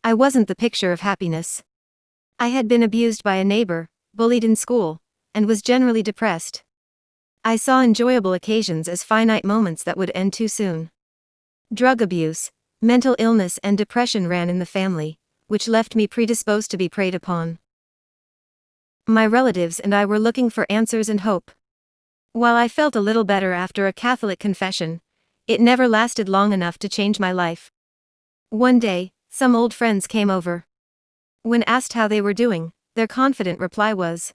I wasn't the picture of happiness. I had been abused by a neighbor, bullied in school, and was generally depressed. I saw enjoyable occasions as finite moments that would end too soon. Drug abuse, mental illness and depression ran in the family, which left me predisposed to be preyed upon. My relatives and I were looking for answers and hope. While I felt a little better after a Catholic confession, it never lasted long enough to change my life. One day, some old friends came over. When asked how they were doing, their confident reply was,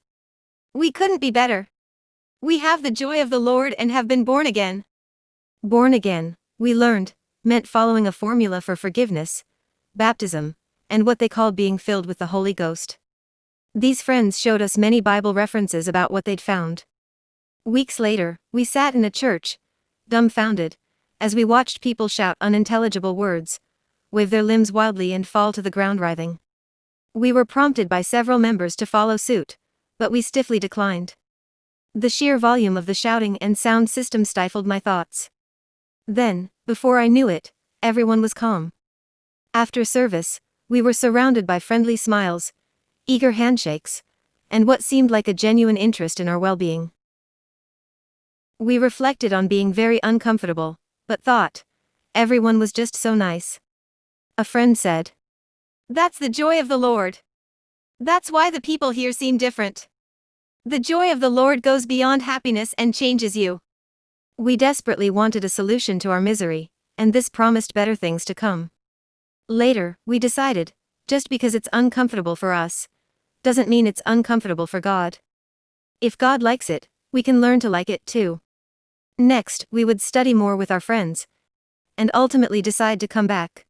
"We couldn't be better. We have the joy of the Lord and have been born again." Born again, we learned, meant following a formula for forgiveness, baptism, and what they called being filled with the Holy Ghost. These friends showed us many Bible references about what they'd found. Weeks later, we sat in a church, dumbfounded, as we watched people shout unintelligible words, wave their limbs wildly and fall to the ground writhing. We were prompted by several members to follow suit, but we stiffly declined. The sheer volume of the shouting and sound system stifled my thoughts. Then, before I knew it, everyone was calm. After service, we were surrounded by friendly smiles, eager handshakes, and what seemed like a genuine interest in our well-being. We reflected on being very uncomfortable, but thought, everyone was just so nice. A friend said, "That's the joy of the Lord. That's why the people here seem different. The joy of the Lord goes beyond happiness and changes you." We desperately wanted a solution to our misery, and this promised better things to come. Later, we decided, just because it's uncomfortable for us, doesn't mean it's uncomfortable for God. If God likes it, we can learn to like it too. Next, we would study more with our friends, and ultimately decide to come back.